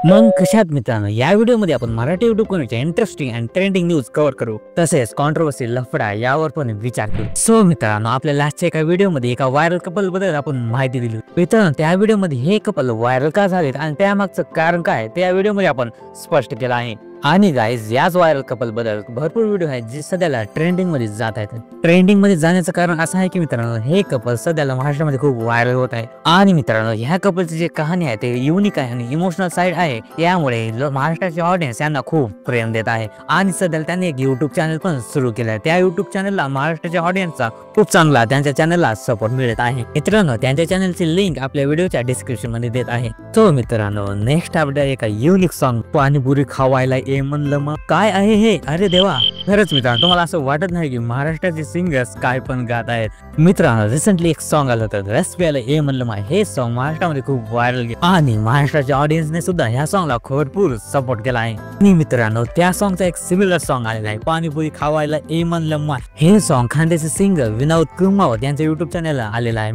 मग कशात मित्रांनो, या व्हिडिओमध्ये आपण मराठी युट्यूब कोणच्या interesting and trending news cover करू, तसेच कॉन्ट्रोवर्सी लफडा यावर पण विचार करू। सो मित्रांनो, आपल्या लास्टच्या एका व्हिडिओमध्ये एका व्हायरल कपल बद्दल आपण माहिती दिली। मित्रांनो, त्या व्हिडिओमध्ये हे कपल व्हायरल का झालेत आणि त्यामागचं कारण काय ते या व्हिडिओमध्ये आपण स्पष्ट केलं आहे। आणि गाइस, याच व्हायरल कपल बद्दल भरपूर व्हिडिओ आहेत जे सध्याला ट्रेंडिंग मध्ये जात आहेत। ट्रेंडिंग मध्ये जाण्याचं कारण असं आहे की मित्रांनो, हे कपल सध्याला महाराष्ट्रामध्ये खूप व्हायरल होत आहे। आणि मित्रांनो, ह्या कपलची जी कहाणी आहे ते युनिक आहे आणि इमोशनल साइड आहे, यामुळे महाराष्ट्राचे ऑडियन्स यांना खूप प्रेम देत आहे। आणि सध्याला त्यांनी एक युट्यूब चॅनल पण सुरू केलं आहे। त्या युट्यूब चॅनलला महाराष्ट्राच्या ऑडियन्सचा खूप चांगला त्यांच्या चॅनलला सपोर्ट मिळत आहे। मित्रांनो, त्यांच्या चॅनलची लिंक आपल्या व्हिडिओच्या डिस्क्रिप्शन मध्ये देत आहे। तो मित्रांनो, नेक्स्ट अपडेट एका युनिक सॉन्ग पाणीपुरी खावायला ये म्हणलं मग काय आहे हे, अरे देवा। खरंच मित्रांनो, तुम्हाला असं वाटत नाही की महाराष्ट्राचे सिंगर्स काय पण गात आहेत? मित्रांनो, रिसेंटली एक सॉन्ग आलं होतं रस प्यायला ये म्हणलं मग, हे सॉन्ग महाराष्ट्रामध्ये खूप व्हायरल गेलं आणि महाराष्ट्राच्या ऑडियन्सने सुद्धा ह्या सॉन्गला भरपूर सपोर्ट केला आहे। आणि मित्रांनो, त्या सॉन्गचा एक सिमिलर सॉन्ग आलेला आहे पाणीपुरी खावायला ये म्हणलं मग। हे सॉन्ग खानदेशी सिंगर विनोद कुमावत यांच्या युट्यूब चॅनलला आलेला आहे।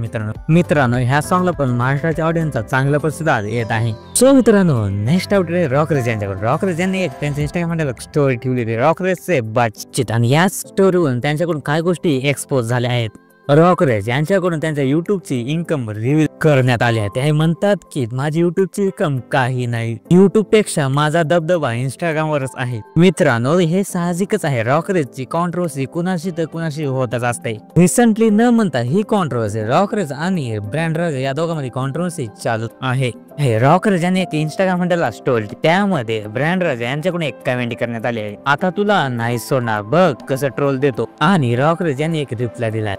मित्रांनो, ह्या सॉन्गला पण महाराष्ट्राच्या ऑडियन्सचा चांगला प्रतिसाद येत आहे। सो मित्रांनो, नेक्स्ट अपडेट रॉकरेज यांच्याकडे। रॉकरेज यांनी एक त्यांच्या इंस्टाग्राम वर स्टोरी ठेवली, रॉकरेजचे बातचीत, आणि या स्टोरीवरून त्यांच्याकडून काय गोष्टी एक्सपोज झाल्या आहेत। रॉकरेज यांच्याकडून त्यांच्या युट्यूबची इन्कम रिव्हील करण्यात आली आहे। ते म्हणतात की माझी युट्यूबची इन्कम काही नाही, युट्यूब पेक्षा माझा दबदबा इंस्टाग्रामवरच आहे। मित्रांनो, हे साहजिकच आहे, रॉकरेजची कॉन्ट्रोवर्सी कुणाशी तर कुणाशी होतच असते। रिसेंटली न म्हणता ही कॉन्ट्रोवर्सी रॉकरेज आणि ब्रँड राजा या दोघांमध्ये कॉन्ट्रोवर्सी चालू आहे। हे रॉकरेज यांनी एक इंस्टाग्राम हँडलला स्टोरी, त्यामध्ये ब्रँड राजा यांच्याकडून एक कमेंट करण्यात आली आहे, आता तुला नाही सोडणार बघ कसं ट्रोल देतो। आणि रॉकरेज यांनी एक रिप्लाय दिला।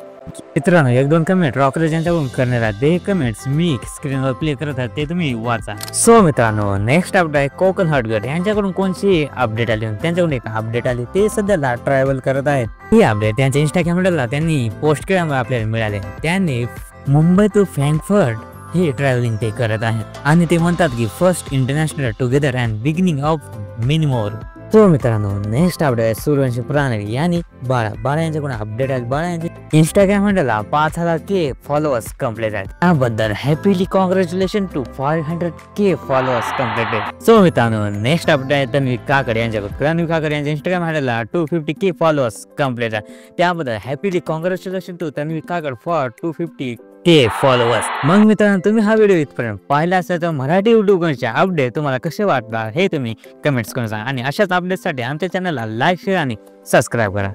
मित्रांनो, एक दोन कमेंट रॉकरेज यांच्याकडून करण्यात आले, ते कमेंट्स मी स्क्रीनवर प्ले करत आहे, ते तुम्ही वाचा। सो मित्रांनो, नेक्स्ट अपडेट आहे कोकण हटगड यांच्याकडून कोणची अपडेट आली, त्यांच्याकडून एक अपडेट आली, ते सध्याला ट्रॅव्हल करत आहेत। ही अपडेट त्यांच्या इंस्टाग्राम हँडलला त्यांनी पोस्ट केल्यामुळे आपल्याला मिळाले। त्यांनी मुंबई टू फ्रँकफर्ट हे ट्रॅव्हलिंग ते करत आहेत आणि ते म्हणतात की first international together and beginning of many more. तो मित्रांनो, नेक्स्ट अपडेट आहे सूर्यवंशी प्राणी यांनी बाळा यांच्याकडून अपडेट आहे। बाळा यांचे इंस्टाग्राम हँडलला 5000K फॉलोअर्स कंप्लीट आहेत, त्याबद्दल happily congratulation to 500K followers completed. So मित्रांनो, नेक्स्ट अपडेट आहे तन्वी काकडे यांच्याकडून। तन्वी काकडे यांच्या इंस्टाग्राम हँडलला 250K फॉलोअर्स कंप्लीट आहे, त्याबद्दल हॅपीली कॉंग्रॅच्युलेशन टू तन्वी काकड फॉर 250K फॉलोअर्स। मग मित्रांनो, तुम्ही हा व्हिडिओ इथपर्यंत पाहिला असेल तर मराठी युट्यूबचे अपडेट तुम्हाला कसे वाटतात हे तुम्ही कमेंट्स करून सांगा, आणि अशाच अपडेटसाठी आमच्या चॅनलला लाईक, शेअर आणि सबस्क्राईब करा।